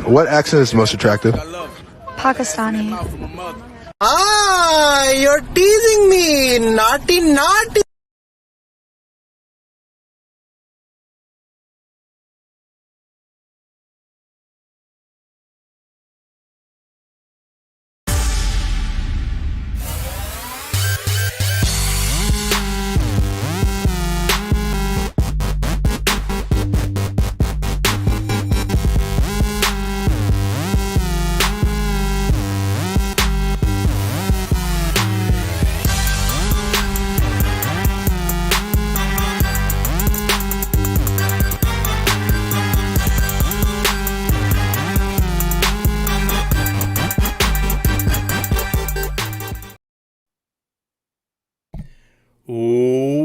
What accent is most attractive? Pakistani. Ah, you're teasing me. Naughty, naughty.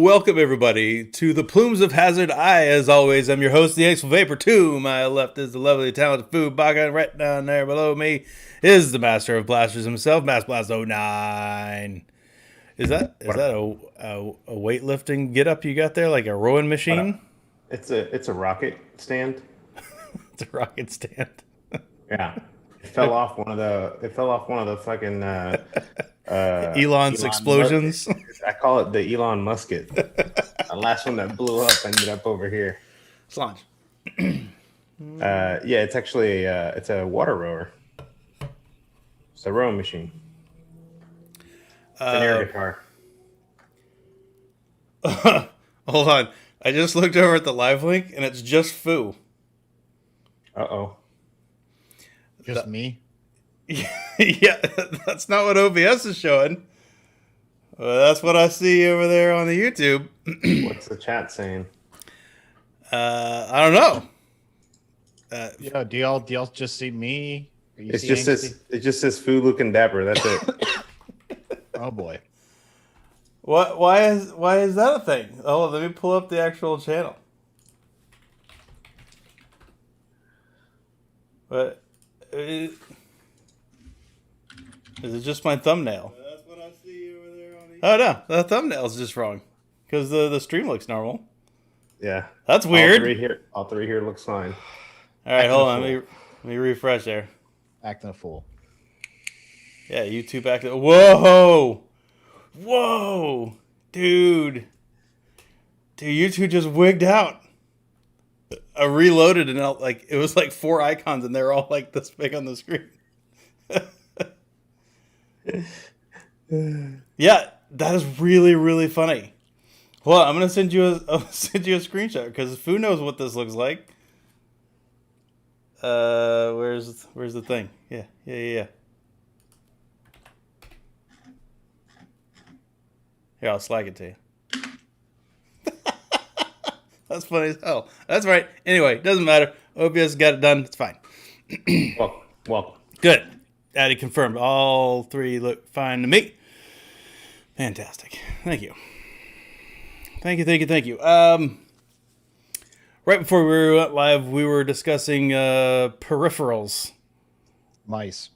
Welcome everybody to the Plumes of Hazard. I, as always, am your host, the Axel Vapor. To my left is the lovely, talented Food Baga. Right down there below me is the master of blasters himself, Mass Blast 09. Is that a weightlifting get up you got there, like a rowing machine? It's a rocket stand. It's a rocket stand. Yeah, it fell off one of the fucking Elon's explosions. I call it the Elon musket. The last one that blew up ended up over here. Slange. Yeah, it's actually it's a water rower. It's a rowing machine. It's an air guitar. Hold on. I just looked over at the live link and it's just Foo. Uh-oh. Just me? Yeah, that's not what OBS is showing. That's what I see over there on the YouTube. What's the chat saying? I don't know. Yeah, do y'all just see me? It just says food looking dapper. That's it. Oh boy. What? Why is that a thing? Oh, let me pull up the actual channel. But is it just my thumbnail? That's what I see over there on the... Oh no, the thumbnail's just wrong because the stream looks normal. Yeah, that's weird. All three here looks fine. All right, hold on. Let me refresh there. Acting a fool. Yeah, YouTube acting. Whoa, dude, YouTube just wigged out. I reloaded and it was like 4 icons and they're all like this big on the screen. Yeah, that is really, really funny. Well, I'm gonna send you a screenshot because Fu knows what this looks like. Where's the thing? Yeah. Here, I'll slag it to you. That's funny as hell. That's right. Anyway, doesn't matter. OBS got it done. It's fine. Welcome. Good. Addy confirmed. All three look fine to me. Fantastic. Thank you. Thank you. Right before we went live, we were discussing peripherals. Mices.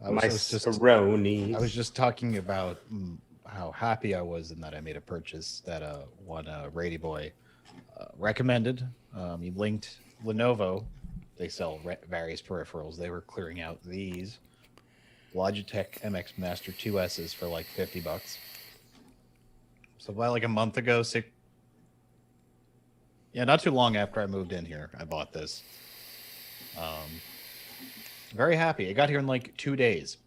I was just talking about how happy I was in that I made a purchase that one Rady Boy recommended. He linked Lenovo. They sell various peripherals. They were clearing out these Logitech MX Master 2S's for like $50. So about like a month ago, not too long after I moved in here, I bought this. Very happy. It got here in like 2 days.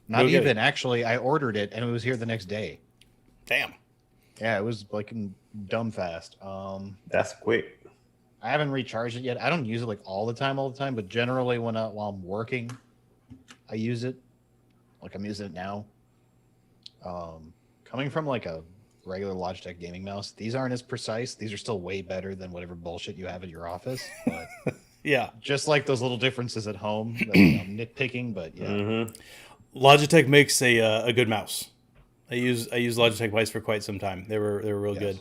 Not even, actually. I ordered it and it was here the next day. Damn. Yeah, it was like dumb fast. That's quick. I haven't recharged it yet. I don't use it like all the time, but generally while I'm working, I use it. Like I'm using it now. Coming from like a regular Logitech gaming mouse, these aren't as precise. These are still way better than whatever bullshit you have at your office. But yeah, just like those little differences at home that I'm nitpicking, but yeah. Mm-hmm. Logitech makes a good mouse. I use Logitech mice for quite some time. They were real good.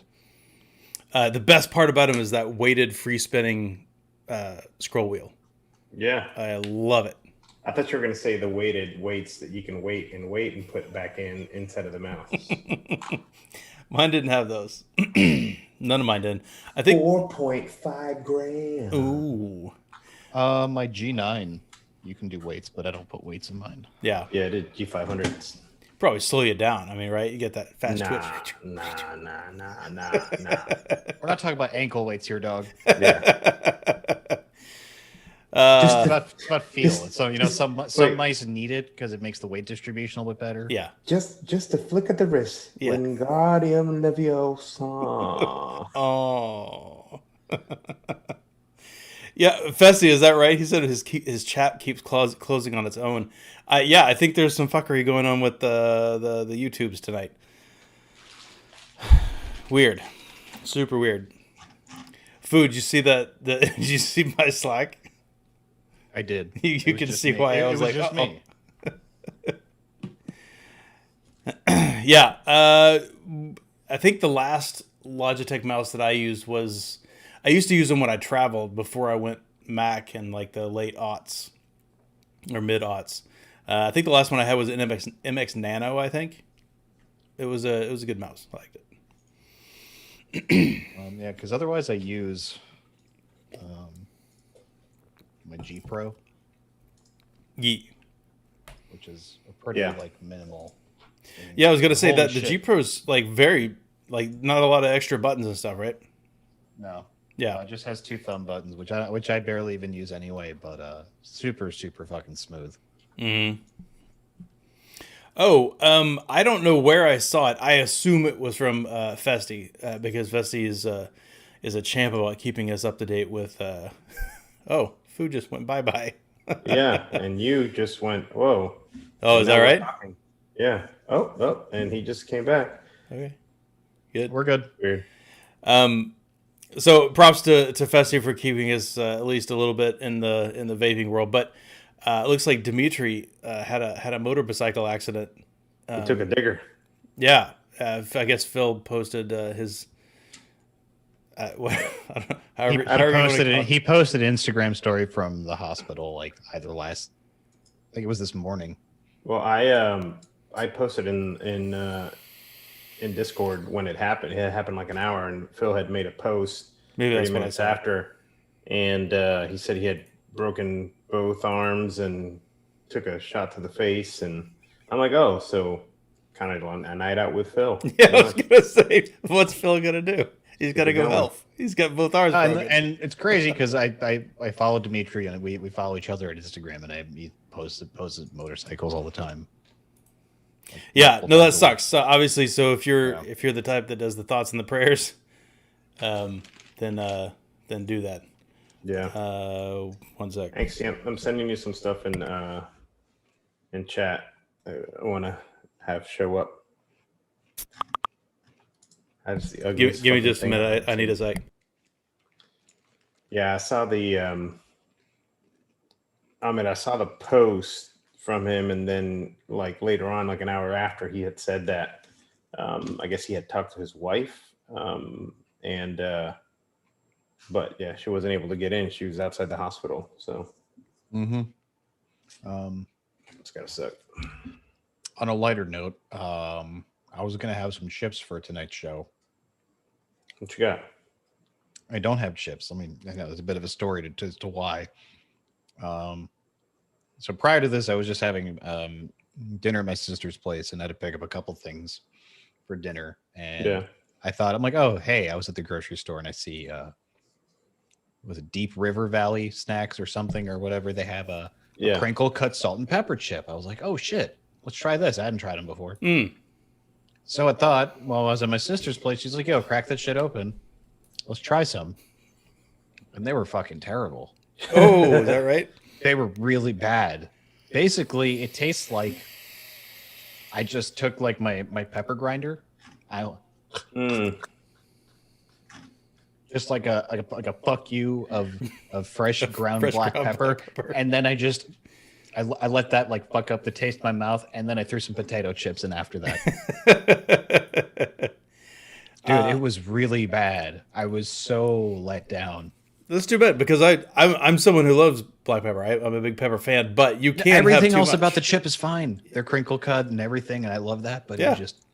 The best part about them is that weighted free spinning scroll wheel. Yeah, I love it. I thought you were going to say the weighted weights that you can wait and put back inside of the mouse. Mine didn't have those. None of mine did. I think 4.5 grams. Ooh. My G9, you can do weights, but I don't put weights in mine. Yeah. Yeah, I did G500. Probably slow you down. I mean, right? You get that fast twitch. Nah. We're not talking about ankle weights here, dog. Yeah. It's about feel. So some mice need it because it makes the weight distribution a little bit better. Yeah. Just a flick of the wrist. Yeah. Wingardium Leviosa. Oh. Yeah, Fessy, is that right? He said his chat keeps closing on its own. Yeah, I think there's some fuckery going on with the YouTubes tonight. Weird, super weird. Food, you see that? Did you see my Slack? I did. You can see why I was like, just me. Yeah. I think the last Logitech mouse that I used I used to use them when I traveled before I went Mac in like the late aughts or mid aughts. I think the last one I had was an MX Nano. I think it was a good mouse. I liked it. Yeah, because otherwise I use my G Pro, Yeet. which is a pretty like minimal. Yeah, I was gonna say Holy that the shit. G Pro's like very like not a lot of extra buttons and stuff, right? No. Yeah. It just has 2 thumb buttons, which I barely even use anyway, but super fucking smooth. Mm-hmm. Oh, I don't know where I saw it. I assume it was from Festy because Festy is a champ about keeping us up to date with. Oh, food just went bye. Yeah, and you just went, whoa. Oh, is that right? Yeah. Oh, and he just came back. Okay, good. We're good. Weird. So props to Festy for keeping us at least a little bit in the vaping world, but it looks like Dimitri had a motorcycle accident. He took a digger. Yeah, I guess Phil posted his. I don't know, He posted an Instagram story from the hospital, like I think it was this morning. Well, I posted in Discord when it happened. It happened like an hour, and Phil had made a post Maybe 30 that's what I minutes saw. after, and he said he had broken both arms and took a shot to the face, and I'm like, oh, so kind of a night out with Phil. Yeah, I was gonna say, what's Phil gonna do? He's got to go going. elf. He's got both arms broken. And it's crazy because I follow Dimitri and we follow each other at Instagram, and he posted motorcycles all the time. Yeah, no, that sucks. So obviously, if you're the type that does the thoughts and the prayers, then do that. Yeah. 1 sec. Thanks. Yeah, I'm sending you some stuff in chat. I want to have show up. Give me just a minute. I need a sec. Yeah, I saw the I saw the post from him, and then like later on, like an hour after, he had said that I guess he had talked to his wife, but yeah, she wasn't able to get in. She was outside the hospital, so it's gotta suck. On a lighter note, I was gonna have some chips for tonight's show. What you got? I don't have chips. I mean, I know there's a bit of a story as to why. So prior to this, I was just having dinner at my sister's place, and I had to pick up a couple things for dinner. And I thought, I'm like, oh, hey, I was at the grocery store and I see, was it Deep River Valley Snacks or something or whatever? They have a crinkle cut salt and pepper chip. I was like, oh shit, let's try this. I hadn't tried them before. So I thought, while I was at my sister's place, she's like, yo, crack that shit open. Let's try some. And they were fucking terrible. Oh, is that right? They were really bad. Basically, it tastes like I just took like my pepper grinder. Just like a fuck you of fresh ground black pepper. And then I let that like fuck up the taste of my mouth, and then I threw some potato chips in after that. Dude, it was really bad. I was so let down. That's too bad because I'm someone who loves black pepper. I'm a big pepper fan, but you can't everything have too else much. About the chip is fine. They're crinkle cut and everything, and I love that. But it just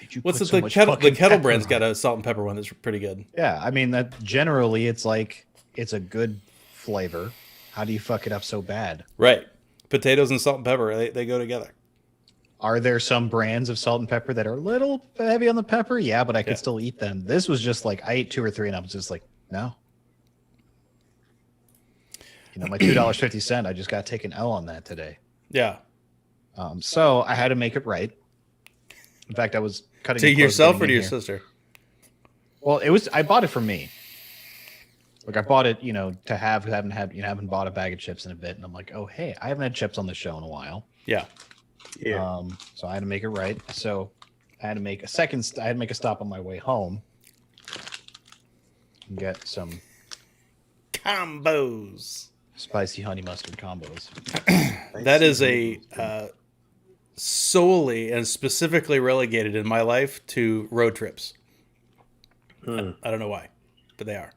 did you What's put it? so The much kettle fucking pepper brand's on got it? a salt and pepper one that's pretty good. Yeah, I mean that generally it's like it's a good flavor. How do you fuck it up so bad? Right. Potatoes and salt and pepper, they go together. Are there some brands of salt and pepper that are a little heavy on the pepper? Yeah, but I Yeah. could still eat them. This was just like I ate 2 or 3 and I was just like, no. You know, my $2.50, I just got to take an L on that today. Yeah. So I had to make it right. In fact, I was cutting To it close yourself or getting to in your here. sister? Well, I bought it for me. Like I bought it, to have who haven't bought a bag of chips in a bit, and I'm like, oh hey, I haven't had chips on the show in a while. Yeah. Yeah. So I had to make it right. So I had to make a stop on my way home and get some Combos. spicy honey mustard combos. That is a solely and specifically relegated in my life to road trips. I don't know why, but they are.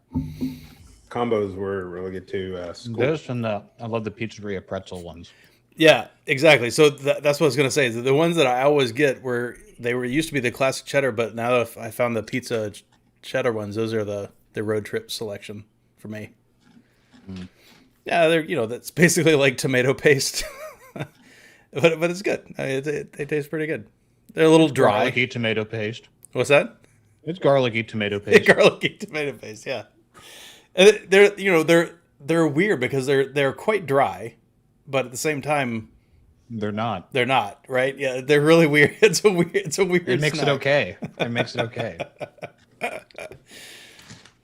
Combos were really good to school. This and I love the pizzeria pretzel ones. Yeah, exactly. So that's what I was going to say. The ones that I always get used to be the classic cheddar, but now if I found the pizza cheddar ones, those are the road trip selection for me. Yeah, that's basically like tomato paste, but it's good. They taste pretty good. They're a little dry. Garlicky tomato paste. What's that? It's garlicky tomato paste. Garlicky tomato paste. Yeah, and they're weird because they're quite dry, but at the same time They're not. they're not. Right? Yeah, they're really weird. It's a weird. It makes it snack. okay. It makes it okay.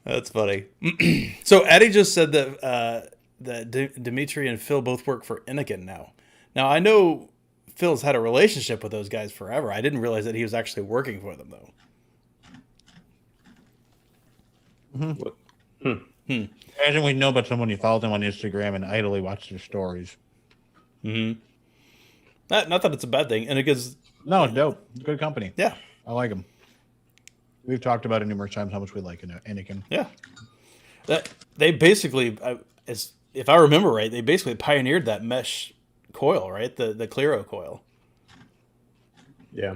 That's funny. So Addie just said that Dimitri and Phil both work for Anakin now. Now I know Phil's had a relationship with those guys forever. I didn't realize that he was actually working for them though. Imagine we know about someone you follow them on Instagram and idly watch their stories. Not that it's a bad thing, and it gives No, dope. Good company. yeah. I like them. We've talked about it numerous times how much we like Anakin. Yeah, that they basically, if I remember right, they basically pioneered that mesh coil, right? The Clearo coil. Yeah.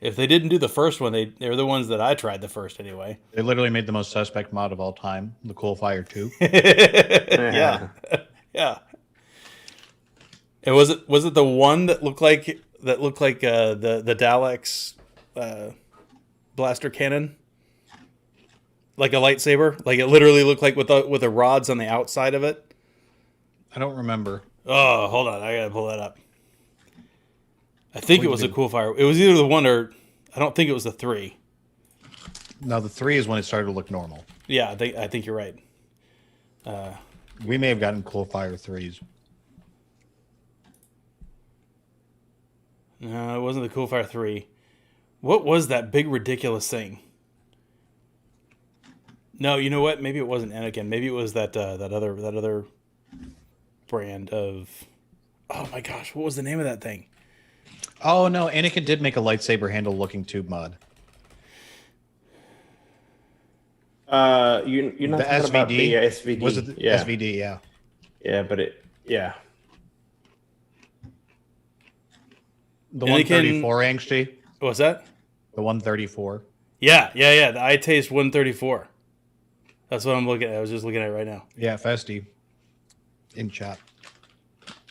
If they didn't do the first one, they were the ones that I tried the first anyway. They literally made the most suspect mod of all time, the Cool Fire 2. Yeah, yeah. And was it the one that looked like the Daleks blaster cannon? Like a lightsaber? Like it literally looked like with the rods on the outside of it? I don't remember. Oh, hold on. I gotta pull that up. I think What it was do a you cool fire. It was either the 1 or I don't think it was the 3. No, the 3 is when it started to look normal. Yeah, I think you're right. We may have gotten Cool Fire 3s. No, it wasn't the cool fire 3. What was that big ridiculous thing? No, you know what? Maybe it wasn't Anakin. Maybe it was that other brand of. Oh my gosh, what was the name of that thing? Oh, no. Anakin did make a lightsaber handle looking tube mod. You're not The talking about the SVD? SVD. Was it the yeah. SVD? Yeah. Yeah, but yeah. The Anakin- 134 angsty. What's that? The 134. Yeah. The I Taste 134. That's what I'm looking at. I was just looking at it right now. Yeah, Festy. In chat.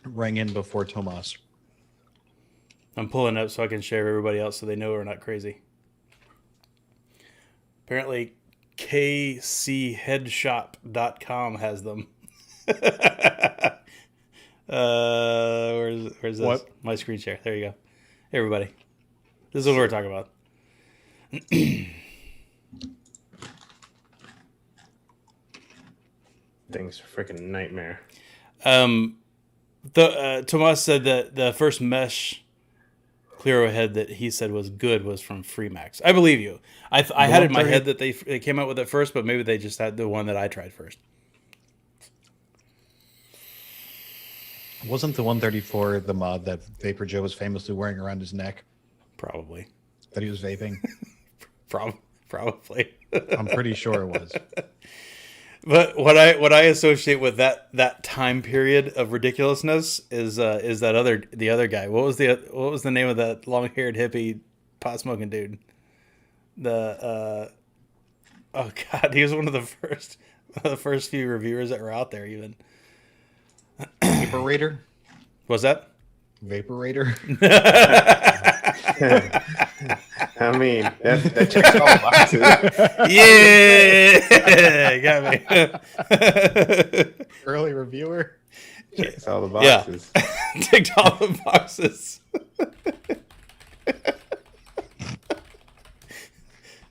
Rang in before Tomas. I'm pulling up so I can share everybody else so they know we're not crazy. Apparently, kcheadshop.com has them. Where's this? What? My screen share. There you go. Hey, everybody. This is what we're talking about. Thing's a freaking nightmare. Tomas said that the first mesh Clearo head that he said was good was from Freemax. I believe you. I had it in my 130 head that they came out with it first, but maybe they just had the one that I tried first. Wasn't the 134 the mod that Vapor Joe was famously wearing around his neck Probably. that he was vaping? Probably. I'm pretty sure it was. But what I associate with that time period of ridiculousness is the other guy. What was the name of that long-haired hippie pot smoking dude. Oh god, he was one of the first few reviewers that were out there. Even Vaporator. was that Vaporator. I mean, that checks all the boxes. Yeah, got me. Early reviewer. Checks all the boxes. Ticked all the boxes.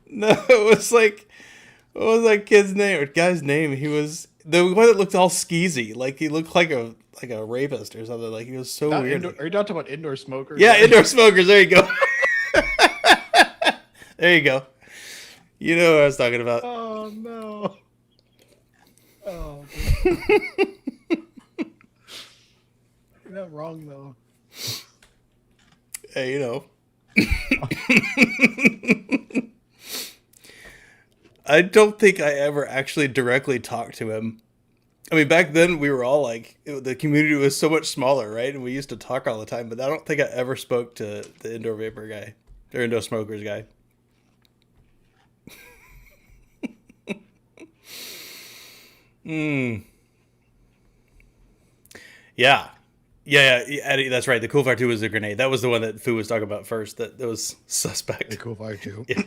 No, it was like, what was that kid's name or guy's name? He was the one that looked all skeezy, like he looked like a rapist or something. Like he was so weird. Are you talking about indoor smokers? Yeah, indoor smokers. There you go. There you go. You know what I was talking about. Oh no. Oh. You're not wrong though. Hey, you know. I don't think I ever actually directly talked to him. I mean, back then we were all like, the community was so much smaller, right? And we used to talk all the time, but I don't think I ever spoke to the indoor vapor guy or indoor smokers guy. Yeah. Yeah, Eddie, that's right. The Cool Fire 2 was the grenade. That was the one that Fu was talking about first. That was suspect. The Cool Fire 2. Yeah.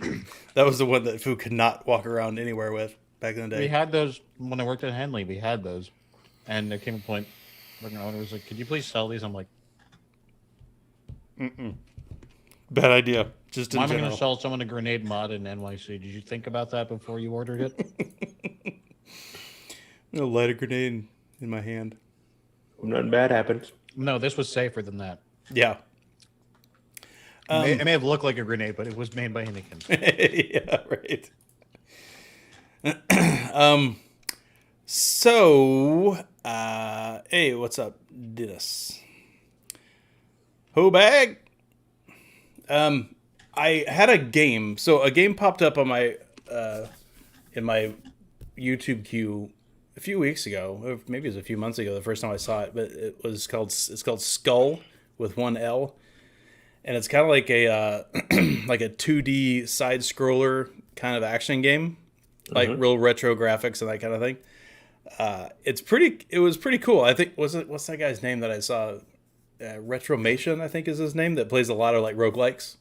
That was the one that Fu could not walk around anywhere with back in the day. We had those when I worked at Henley. We had those, and there came a point where the owner was like, "Could you please sell these?" I'm like, Bad idea. Just in "Why am I going general. to sell someone a grenade mod in NYC? Did you think about that before you ordered it?" I'm gonna light a grenade in my hand. Nothing bad happens. No, this was safer than that. Yeah. It may have looked like a grenade, but it was made by Hooligans. Yeah, right. So, hey, what's up, Dennis? Ho bag. I had a game. So a game popped up on my in my YouTube queue a few weeks ago, or maybe it was a few months ago, the first time I saw it, but it's called Skull with one L. And it's kind of like a like a 2D side scroller kind of action game, like real retro graphics and that kind of thing. It was pretty cool. I think what's that guy's name that I saw? Retromation, I think is his name, that plays a lot of like roguelikes.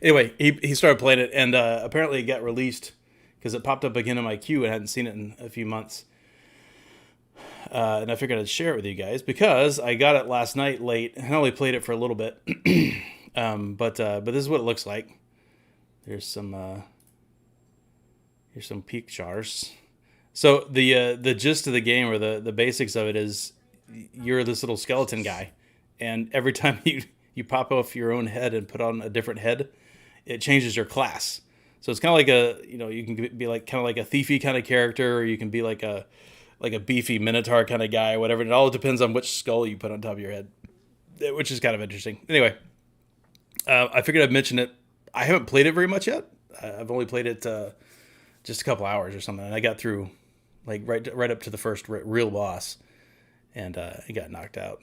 Anyway, he started playing it, and apparently it got released because it popped up again in my queue and I hadn't seen it in a few months. And I figured I'd share it with you guys because I got it last night late and I only played it for a little bit. But this is what it looks like. Here's some peak jars. So the gist of the game, or the basics of it, is you're this little skeleton guy, and every time you pop off your own head and put on a different head, it changes your class. So it's kind of like you can be like kind of like a thiefy kind of character, or you can be like a beefy minotaur kind of guy, or whatever. And it all depends on which skull you put on top of your head, which is kind of interesting. Anyway, I figured I'd mention it. I haven't played it very much yet. I've only played it just a couple hours or something, and I got through like right up to the first real boss, and I got knocked out.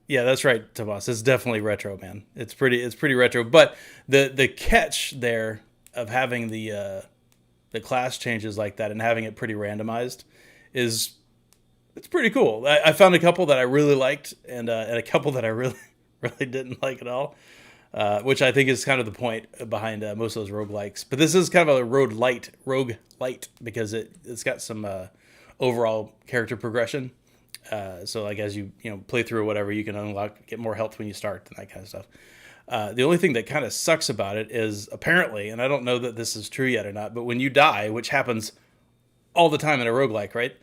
Yeah, that's right, Tomas. It's definitely retro, man. It's pretty retro. But the catch there of having the class changes like that and having it pretty randomized it's pretty cool. I found a couple that I really liked, and a couple that I really didn't like at all, which I think is kind of the point behind most of those roguelikes. But this is kind of a rogue light because it's got some overall character progression. So like as you play through or whatever, you can get more health when you start and that kind of stuff. The only thing that kind of sucks about it is apparently, and I don't know that this is true yet or not, but when you die, which happens all the time in a roguelike, right?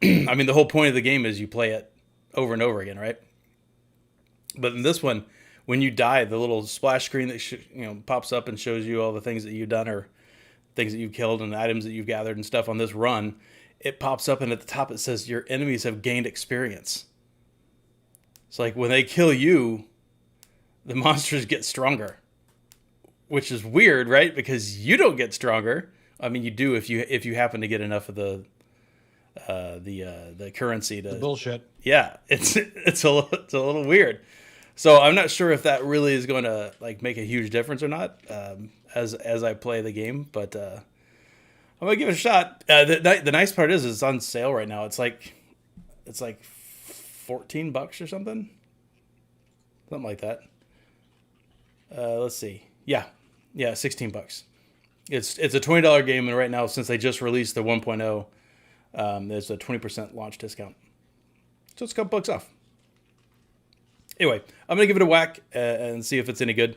I mean, the whole point of the game is you play it over and over again, right? But in this one, when you die, the little splash screen that pops up and shows you all the things that you've done or things that you've killed and items that you've gathered and stuff on this run, it pops up, and at the top it says your enemies have gained experience. It's like when they kill you, the monsters get stronger, which is weird, right? Because you don't get stronger. I mean, you do if you happen to get enough of the currency to The bullshit. Yeah, it's a little weird, So I'm not sure if that really is going to like make a huge difference or not as I play the game, but I'm gonna give it a shot. The nice part is it's on sale right now. It's like $14 or something like that. Let's see. Yeah, $16. It's a $20 game, and right now since they just released the 1.0, there's a 20% launch discount, so it's a couple bucks off. Anyway, I'm gonna give it a whack and see if it's any good.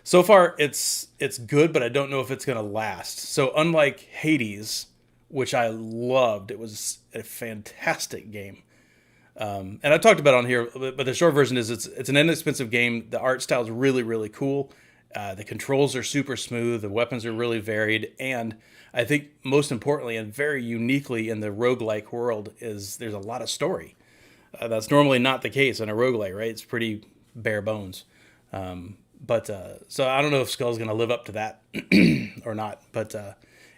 So far, it's good, but I don't know if it's gonna last. So unlike Hades, which I loved, it was a fantastic game. And I talked about it on here, but the short version is it's an inexpensive game. The art style is really, really cool. The controls are super smooth. The weapons are really varied. And I think most importantly and very uniquely in the roguelike world is there's a lot of story. That's normally not the case in a roguelike, right? It's pretty bare bones. So I don't know if Skull's going to live up to that or not. But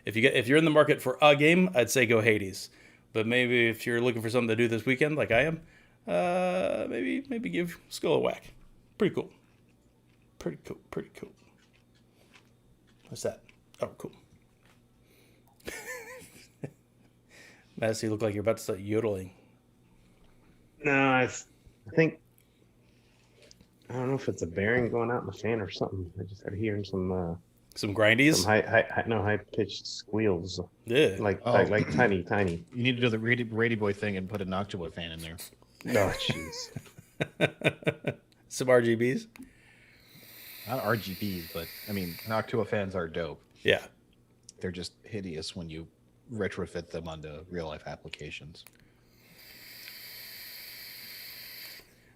if you're in the market for a game, I'd say go Hades. But maybe if you're looking for something to do this weekend, like I am, maybe give Skull a whack. Pretty cool. Pretty cool. What's that? Oh, cool. Massey, you look like you're about to start yodeling. No, I think I don't know if it's a bearing going out in the fan or something. I just started hearing some grindies, some high pitched squeals. Yeah, like tiny. You need to do the Rady Boy thing and put an Octowood fan in there. Oh, jeez. Some RGBs. Not RGBs, but I mean, Noctua fans are dope. Yeah, they're just hideous when you retrofit them onto real life applications.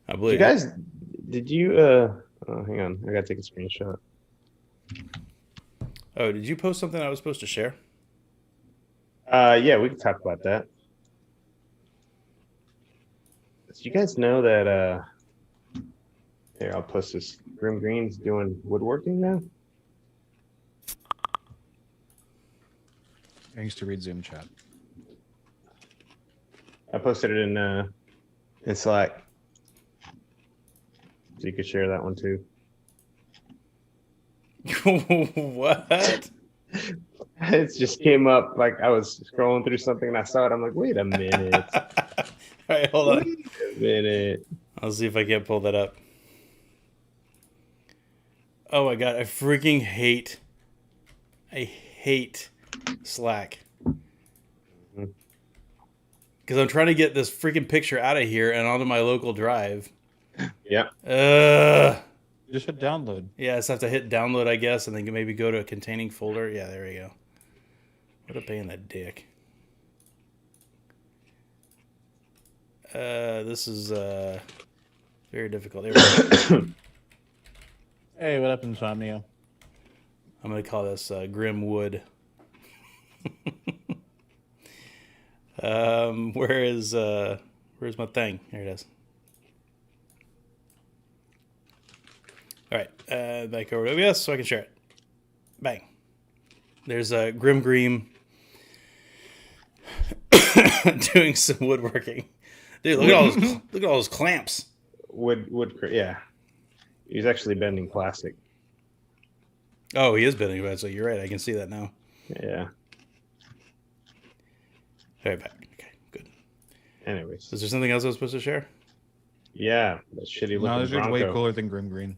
I believe. Did you hang on, I gotta take a screenshot. Oh, did you post something I was supposed to share? Yeah, we can talk about that. Did you guys know that here, I'll post this. Grim Green's doing woodworking now? I used to read Zoom chat. I posted it in Slack. So you could share that one too. What? It just came up like I was scrolling through something and I saw it. I'm like, wait a minute. All right, hold on. Wait a minute. I'll see if I can't pull that up. Oh my god, I freaking hate Slack. Because I'm trying to get this freaking picture out of here and onto my local drive. Yeah. Just hit download. Yeah, I just have to hit download, I guess, and then maybe go to a containing folder. Yeah, there we go. What a pain in the dick. This is very difficult. There we go. Hey, what up, Insomnia? I'm going to call this Grim Wood. Where's my thing? Here it is. All right, back over to OBS so I can share it. Bang. There's a Grim Green doing some woodworking. Dude, look at all those clamps. Yeah. He's actually bending plastic. Oh, he is bending it, so you're right. I can see that now. Yeah. All right, back. Okay, good. Anyways. Is there something else I was supposed to share? Yeah, that shitty looking No, this is Bronco. way cooler than Grim Green.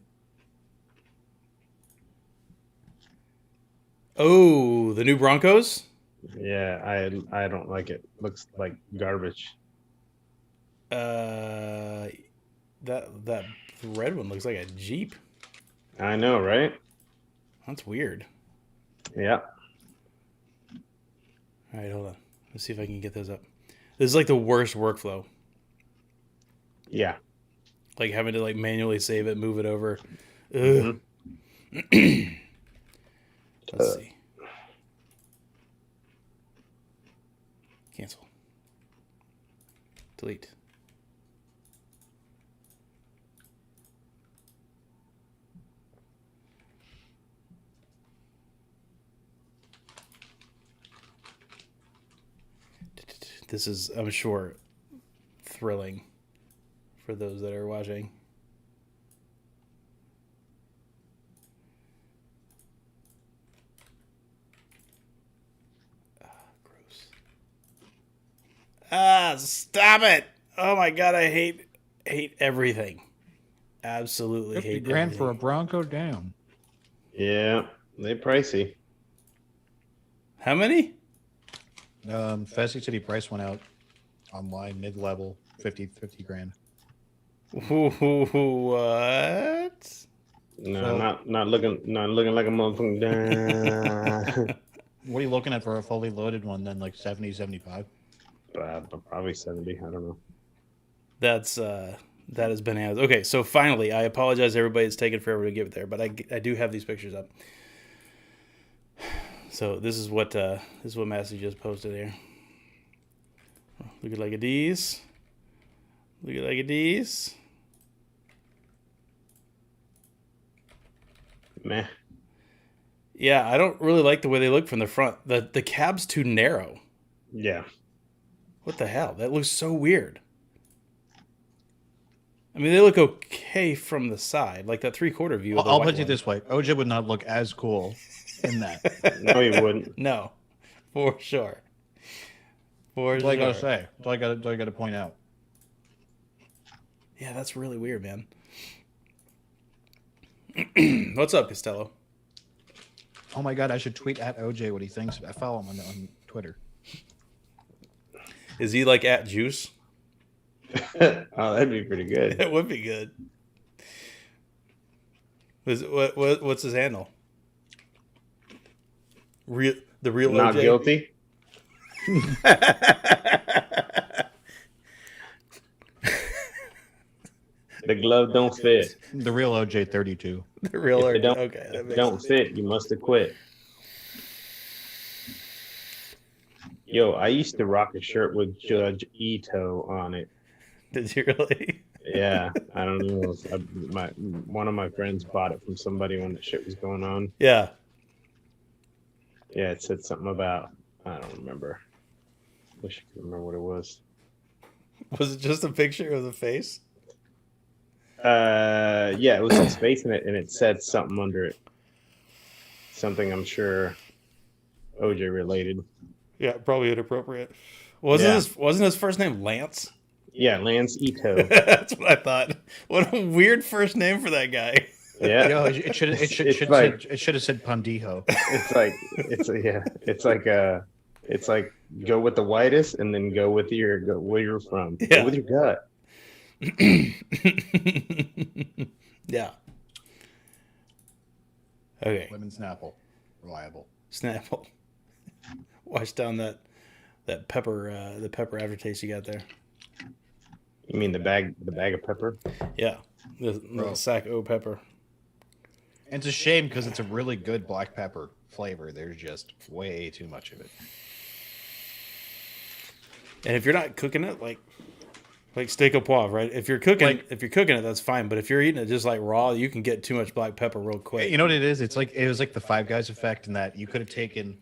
Oh, the new Broncos? Yeah, I don't like it. Looks like garbage. That red one looks like a Jeep. I know, right? That's weird. Yeah. All right, hold on. Let's see if I can get those up. This is like the worst workflow. Yeah. Like having to like manually save it, move it over. Ugh. Mm-hmm. Let's see. Cancel. Delete. This is, I'm sure, thrilling for those that are watching. Stop it! Oh my god, I hate everything. Absolutely 50 hate grand everything. for a Bronco down. Yeah, they pricey. How many? Fessy City price went out online mid-level 50 grand. What? No, So- not looking like a motherfucking. What are you looking at for a fully loaded one then? Like 70, 75? Probably 70. I don't know. That is bananas. Okay, so finally, I apologize, everybody. It's taken forever to get there, but I do have these pictures up. So this is what Massey just posted here. Look at like a D's. Look at like a D's. Meh. Yeah, I don't really like the way they look from the front. The cab's too narrow. Yeah. What the hell? That looks so weird. I mean, they look okay from the side, like that 3/4 view. Of the I'll white put you one. this way. OJ would not look as cool in that. No, he wouldn't. No, for sure. For What I sure. gotta say. What I gotta point out. Yeah, that's really weird, man. What's up, Costello? Oh my god, I should tweet at OJ what he thinks. I follow him on Twitter. Is he like at Juice? Oh, that'd be pretty good. It would be good. What's his handle? The real Not OJ? guilty. The glove don't fit. The real OJ 32. The real If it OJ. don't, Okay, that if it makes don't sense. fit, you must have quit. Yo, I used to rock a shirt with Judge Ito on it. Did you really? Yeah, I don't know. One of my friends bought it from somebody when the shit was going on. Yeah. Yeah, it said something about, I don't remember. Wish I could remember what it was. Was it just a picture of the face? Yeah, it was his face in it, and it said something under it. Something I'm sure OJ related. Yeah, probably inappropriate. Wasn't his first name Lance? Yeah, Lance Ito. That's what I thought. What a weird first name for that guy. Yeah, Yo, it should have said Pandijo. It's like go with the whitest and then go where you're from. Yeah. Go with your gut. Yeah. Okay. Lemon Snapple. Reliable. Snapple. Wash down that pepper, the pepper aftertaste you got there. You mean the bag of pepper? Yeah, the sack o pepper. And it's a shame because it's a really good black pepper flavor. There's just way too much of it. And if you're not cooking it like steak au poivre, right? If you're cooking it, that's fine. But if you're eating it just like raw, you can get too much black pepper real quick. You know what it is? It was like the Five Guys effect in that I could have taken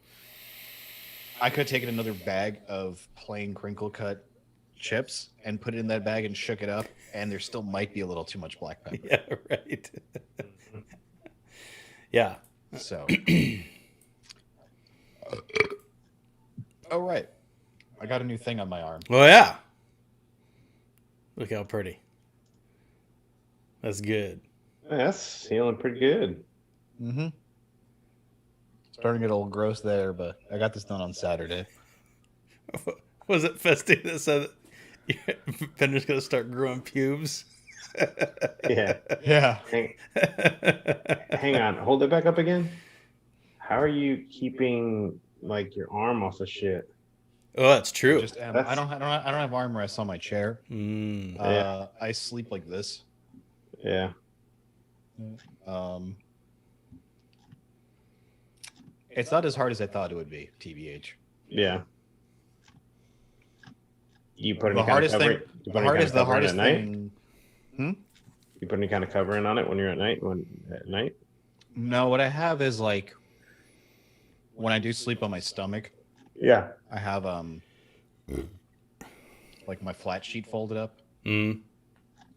another bag of plain crinkle cut chips and put it in that bag and shook it up, and there still might be a little too much black pepper. Yeah, right. Yeah. So, oh right, I got a new thing on my arm. Well, yeah. Look how pretty. That's good. Yeah, that's feeling pretty good. Mm-hmm. Starting to get a little gross there, but I got this done on Saturday. Was it Festy that said that Bender's going to start growing pubes? Yeah. Yeah. Hang on. Hold it back up again. How are you keeping like your arm off of shit? Oh, that's true. Just I don't have armrests on my chair. Yeah. I sleep like this. Yeah. It's not as hard as I thought it would be, TBH. Yeah. You put any The kind of hardest cover? thing. You put The any kind hardest. of The cover in hardest at night? thing. You put any kind of covering on it when you're at night? At night? No, what I have is like when I do sleep on my stomach, Yeah. I have like my flat sheet folded up,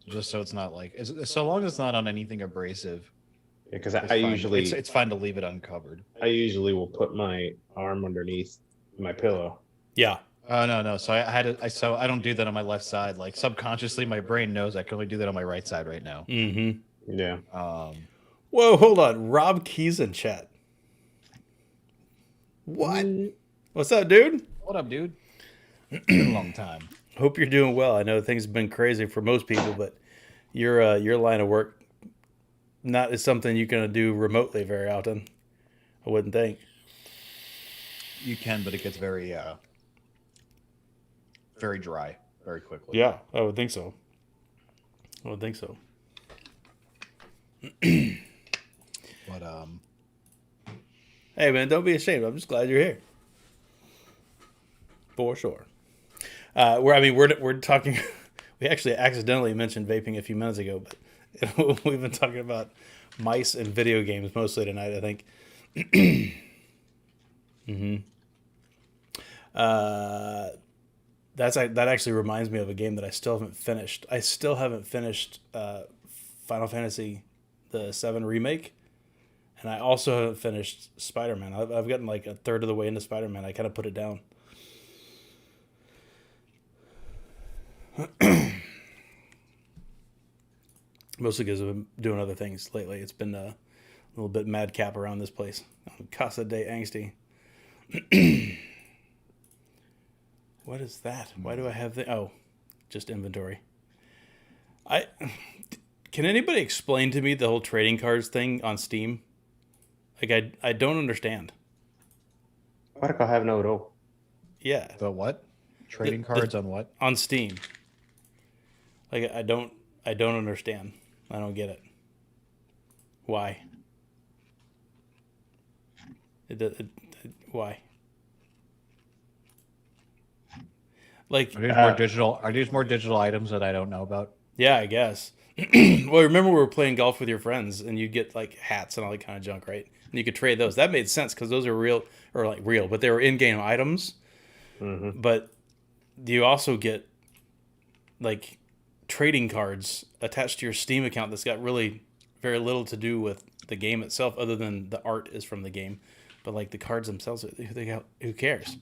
just so it's not like so long as it's not on anything abrasive. Because It's I fine. usually it's fine to leave it uncovered. will put my arm underneath my pillow. Yeah. Oh no. So I don't do that on my left side. Like subconsciously, my brain knows I can only do that on my right side right now. Mm-hmm. Yeah. Whoa, hold on. Rob Keys in chat. What? What's up, dude? What up, dude? It's been a long time. Hope you're doing well. I know things have been crazy for most people, but your line of work is something you can do remotely very often. I wouldn't think. You can, but it gets very very dry very quickly. Yeah, I would think so. But Hey man, don't be ashamed. I'm just glad you're here. For sure. We're talking. We actually accidentally mentioned vaping a few minutes ago, but we've been talking about mice and video games mostly tonight, I think. That actually reminds me of a game that I still haven't finished. I still haven't finished Final Fantasy the 7 remake, and I also haven't finished Spider-Man. I've gotten like a third of the way into Spider-Man. I kind of put it down. Mostly because I've been doing other things lately. It's been a little bit madcap around this place. Casa de Angsty. What is that? Why do I have just inventory. Can anybody explain to me the whole trading cards thing on Steam? Like I don't understand. Marco have no rope. Yeah. the what? Trading cards on what? On Steam. Like I don't understand. I don't get it. Why? Why? Like Are these more digital items that I don't know about? yeah, I guess. Well, remember we were playing golf with your friends, and you'd get like hats and all that kind of junk, right? And you could trade those. That made sense because those are real, but they were in-game items. Mm-hmm. But you also get like trading cards attached to your Steam account that's got really very little to do with the game itself, other than the art is from the game. But like the cards themselves, who cares,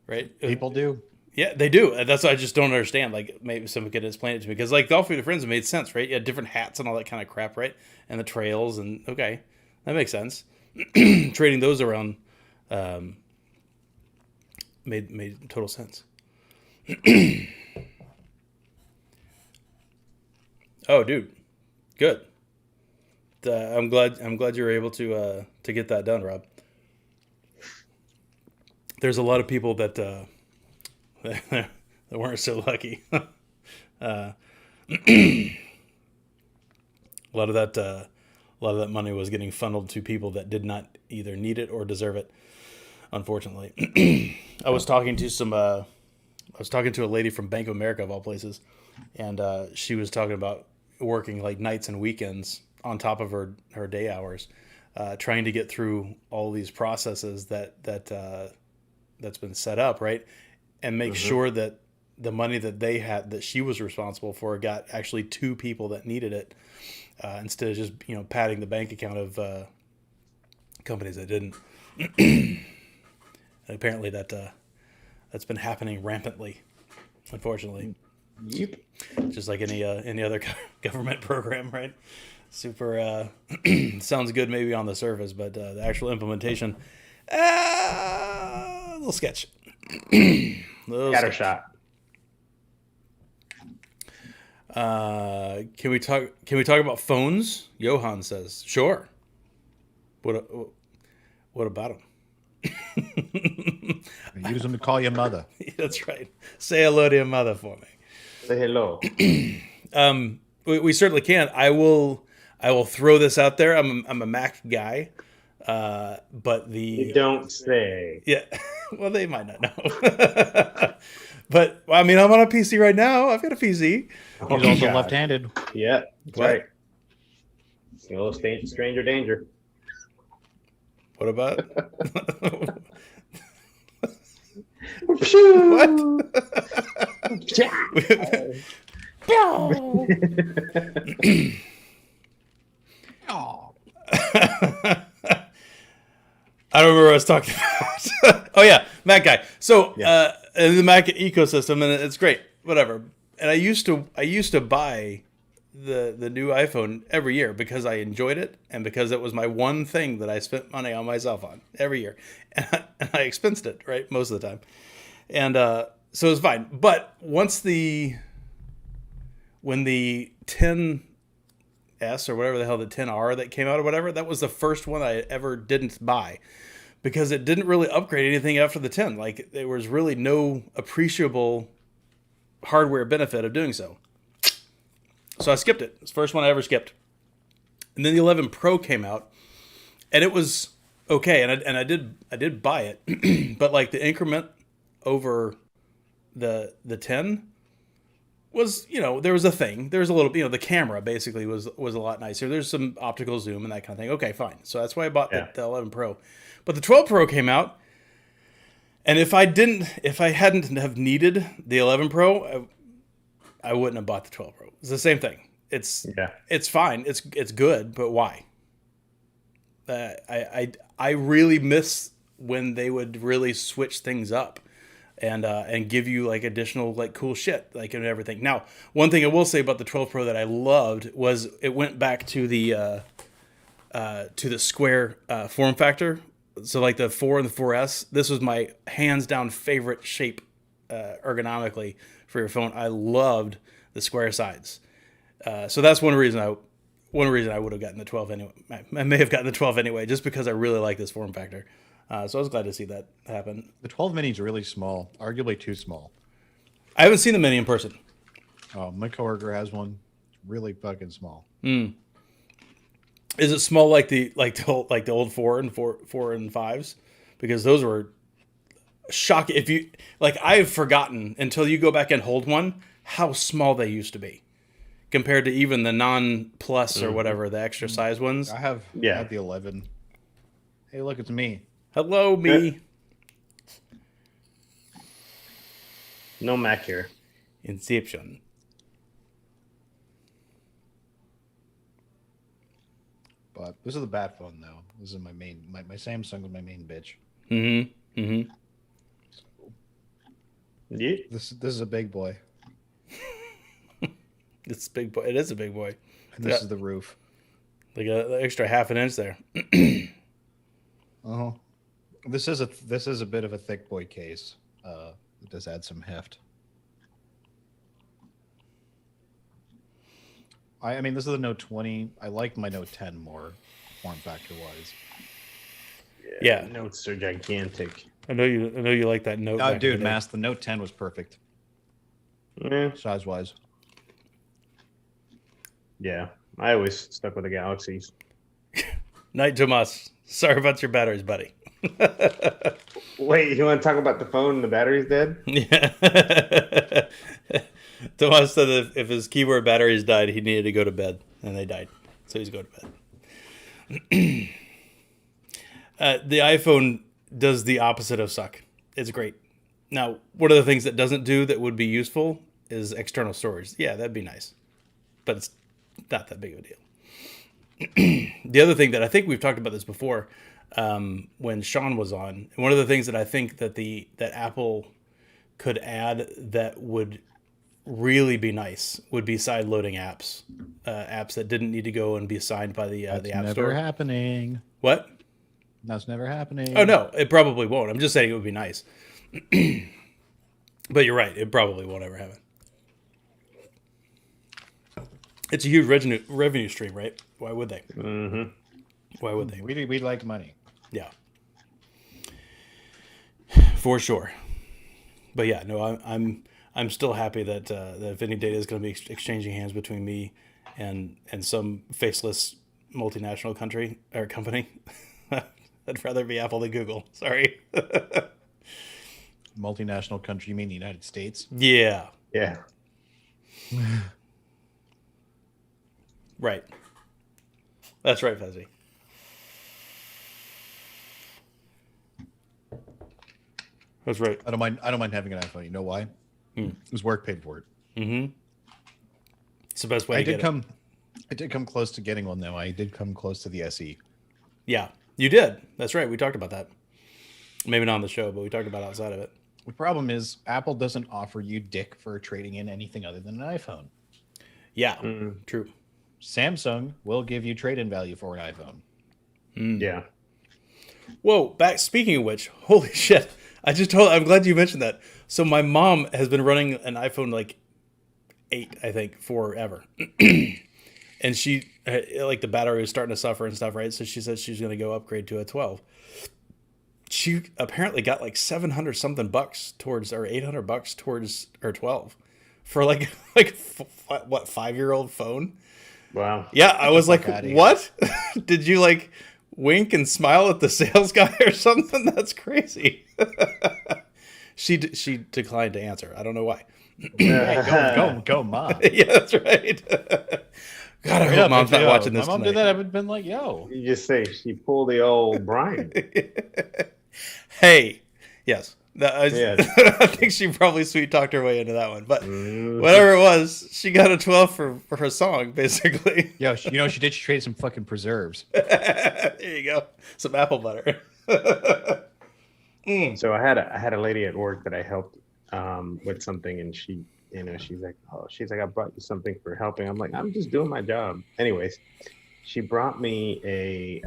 right? People do. Yeah, they do. That's what I just don't understand. Like, maybe someone could explain it to me. Because, like, Golf with Your Friends, it made sense, right? You had different hats and all that kind of crap, right? And the trails, and okay, that makes sense. Trading those around made total sense. Oh, dude, good. I'm glad you were able to get that done, Rob. There's a lot of people that that weren't so lucky. A lot of that money was getting funneled to people that did not either need it or deserve it. Unfortunately, I was talking to a lady from Bank of America of all places, and she was talking about working like nights and weekends on top of her day hours, trying to get through all these processes that's been set up, right? And make sure that the money that they had, that she was responsible for, got actually to people that needed it, instead of just padding the bank account of companies that didn't. And apparently that's been happening rampantly, unfortunately. Yep. Just like any other government program, right? Super sounds good maybe on the surface, but the actual implementation, a little sketch. Scattershot. Can we talk about phones? Johan says, sure. What about them? Use them to call your mother. That's right. Say hello to your mother for me. Say hello. We certainly can. I will throw this out there. I'm a Mac guy, but You don't say. yeah. Well, they might not know. But I mean, I'm on a PC right now. I've got a PC. Oh, He's also God. left-handed. Yeah, that's What? right. A little stranger danger. What about? I don't remember what I was talking about. Oh yeah, Mac guy. So Yeah. in the Mac ecosystem, and it's great. Whatever. And I used to buy the new iPhone every year because I enjoyed it and because it was my one thing that I spent money on myself on every year, and I expensed it right most of the time, and so it was fine. But when the 10S or whatever the hell, the 10R that came out or whatever, that was the first one I ever didn't buy because it didn't really upgrade anything after the 10. Like there was really no appreciable hardware benefit of doing so. So I skipped it. It's the first one I ever skipped. And then the 11 Pro came out, and it was okay. And I did buy it, but like the increment over the 10 was, there was a thing. There was a little, the camera basically was a lot nicer. There's some optical zoom and that kind of thing. Okay, fine. So that's why I bought the 11 Pro. But the 12 Pro came out, and if I hadn't have needed the 11 Pro, I wouldn't have bought the 12 Pro. It's the same thing. It's fine. It's good, but why? I really miss when they would really switch things up and give you like additional like cool shit like and everything. Now, one thing I will say about the 12 Pro that I loved was it went back to the square form factor. So like the 4 and the 4S, this was my hands down favorite shape ergonomically for your phone. I loved the square sides. So that's one reason I would have gotten the 12 anyway. I may have gotten the 12 anyway, just because I really like this form factor. So I was glad to see that happen. The 12 mini is really small, arguably too small. I haven't seen the mini in person. Oh, my coworker has one, really fucking small. Mm. Is it small like the old 4 and 5s? Because those were shocking. If you like, I've forgotten until you go back and hold one how small they used to be compared to even the non-plus or whatever, the extra size ones. I have the 11. Hey, look, it's me. Hello, me. No Mac here. Inception. But this is the bad phone, though. This is my main. My Samsung was my main bitch. Mm-hmm. Mm-hmm. Yeah. This is a big boy. It's big boy. It is a big boy. And this is the roof. Like an extra half an inch there. This is a bit of a thick boy case. It does add some heft. I mean, this is the Note 20. I like my Note 10 more, form factor wise. Yeah, Notes are gigantic. I know you like that Note. Oh, dude, Mass, the Note 10 was perfect. Yeah. Size wise. Yeah. I always stuck with the Galaxies. Night, Tomas. Sorry about your batteries, buddy. Wait, you want to talk about the phone and the battery's dead? Yeah. Tomas said that if his keyboard batteries died, he needed to go to bed, and they died. So he's going to bed. The iPhone does the opposite of suck. It's great. Now, one of the things that doesn't do that would be useful is external storage. Yeah, that'd be nice. But it's not that big of a deal. The other thing that I think we've talked about this before when Sean was on, and one of the things that I think that that Apple could add that would really be nice would be side loading apps that didn't need to go and be signed by the App never Store. Happening. What? That's never happening. Oh no, it probably won't. I'm just saying it would be nice. But you're right, it probably won't ever happen. It's a huge revenue stream, right? Why would they? Mm-hmm. Why would they? We like money. Yeah, for sure. But yeah, no, I'm still happy that if any data is going to be exchanging hands between me and some faceless multinational country or company, I'd rather be Apple than Google. Sorry. Multinational country, you mean the United States? Yeah. Yeah. Right. That's right, Fezzi. That's right. I don't mind having an iPhone. You know why? Because work paid for it. Mm-hmm. It's the best way to get it. I did come close to getting one, though. I did come close to the SE. Yeah, you did. That's right. We talked about that. Maybe not on the show, but we talked about outside of it. The problem is Apple doesn't offer you dick for trading in anything other than an iPhone. Yeah, true. Samsung will give you trade-in value for an iPhone. Yeah. Whoa, speaking of which, holy shit. I'm glad you mentioned that. So my mom has been running an iPhone like 8, I think, forever. And she, like, the battery was starting to suffer and stuff, right? So she said she's going to go upgrade to a 12. She apparently got like 700 something bucks towards, or 800 bucks towards her 12 for what, 5-year-old phone? Wow. Yeah, I was like, outta here. what? Did you like wink and smile at the sales guy or something? That's crazy. She declined to answer. I don't know why. Hey, go, mom. Yeah, that's right. God, I hope mom's not watching this My mom tonight. did that. I've been like, yo. You just say she pulled the old Brian. Hey, yes. Yeah. I think she probably sweet talked her way into that one. But whatever it was, she got a 12 for her song, basically. Yo, she did. She traded some fucking preserves. There you go. Some apple butter. So I had a lady at work that I helped with something, and she's like, I brought you something for helping. I'm like, I'm just doing my job. Anyways, she brought me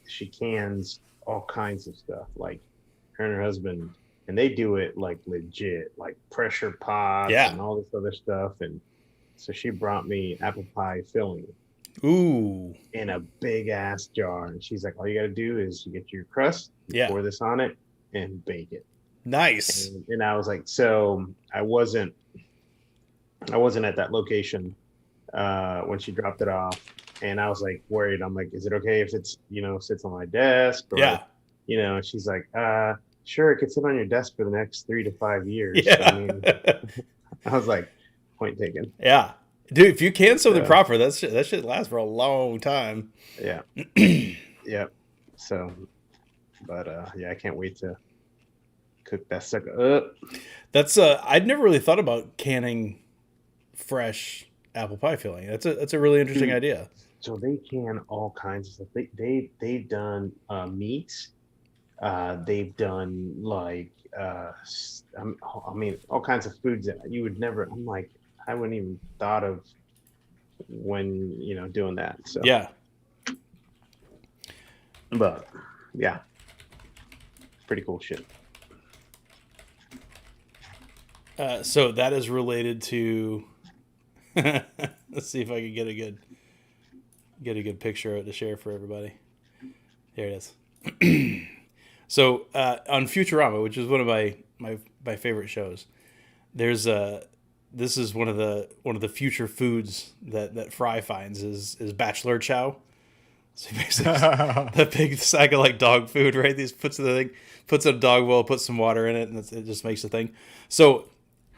she cans all kinds of stuff, like her and her husband, and they do it like legit, like pressure pots and all this other stuff. And so she brought me apple pie filling. Ooh. In a big ass jar, and she's like, all you got to do is you get your crust, pour this on it, and bake it. Nice. And I was like, so I wasn't at that location when she dropped it off, and I was like worried. I'm like, is it okay if it's sits on my desk? Or, and she's like, sure, it could sit on your desk for the next 3 to 5 years. Yeah. I mean, I was like, point taken. Yeah. Dude, if you can something proper, that shit lasts for a long time. Yeah. Yep. So, but I can't wait to cook that sucker up. That's I'd never really thought about canning fresh apple pie filling. That's a really interesting idea. So they can all kinds of stuff. They've done meats. They've done like all kinds of foods that you would never. I'm like, I wouldn't even thought of when doing that. So yeah, but yeah, pretty cool shit. So that is related to. Let's see if I can get a good picture of it to share for everybody. There it is. So on Futurama, which is one of my favorite shows, there's this is one of the future foods that Fry finds is bachelor chow. So he makes that big sack of like dog food, right? These puts in a dog bowl, puts some water in it, and it just makes a thing. So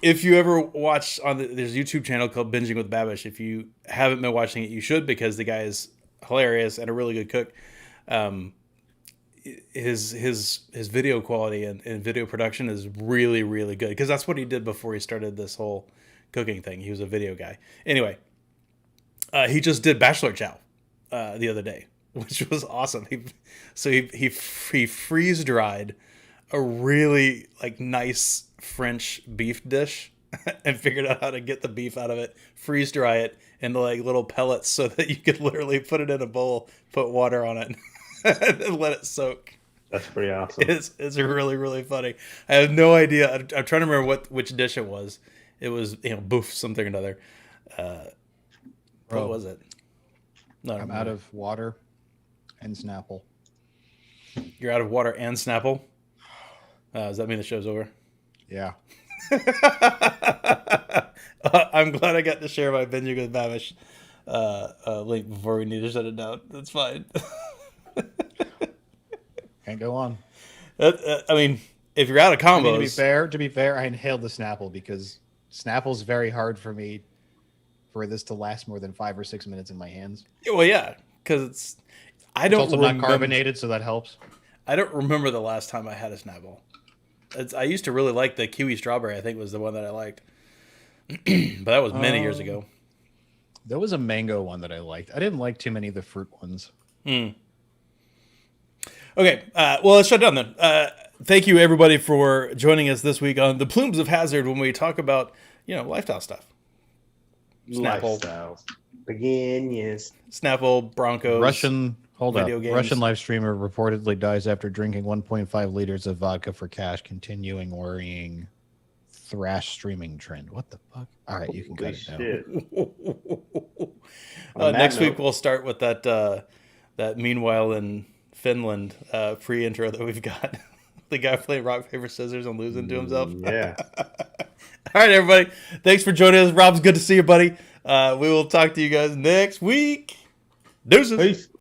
if you ever watch there's a YouTube channel called Binging with Babish. If you haven't been watching it, you should, because the guy is hilarious and a really good cook. His video quality and video production is really, really good, because that's what he did before he started this whole cooking thing. He was a video guy. Anyway, he just did bachelor chow the other day, which was awesome. He freeze dried a really like nice French beef dish and figured out how to get the beef out of it, freeze dry it into like little pellets so that you could literally put it in a bowl, put water on it, and let it soak. That's pretty awesome. It's really, really funny. I have no idea. I'm trying to remember which dish it was. It was boof something or another. What was it? No, I'm out of water and Snapple. You're out of water and Snapple? Does that mean the show's over? Yeah. I'm glad I got to share my Binging with Babish link before we need to shut it down. That's fine. Can't go on. I mean, if you're out of combos... to be fair, I inhaled the Snapple because Snapple's very hard for me for this to last more than 5 or 6 minutes in my hands. Well, yeah, because it's also not carbonated, so that helps. I don't remember the last time I had a Snapple. I used to really like the kiwi strawberry. I think was the one that I liked, but that was many years ago. There was a mango one that I liked. I didn't like too many of the fruit ones. Okay, well, let's shut down then. thank you everybody for joining us this week on the Plumes of Hazard when we talk about, lifestyle stuff. Snapple. Lifestyles. Begin, yes. Snapple, Broncos. Russian games. Russian live streamer reportedly dies after drinking 1.5 liters of vodka for cash, continuing worrying thrash streaming trend. What the fuck? All right, you can cut it down. Next week we'll start with that Meanwhile in Finland pre-intro that we've got. The guy playing rock, paper, scissors and losing to himself. Yeah. All right, everybody. Thanks for joining us. Rob's good to see you, buddy. We will talk to you guys next week. Deuces. Peace.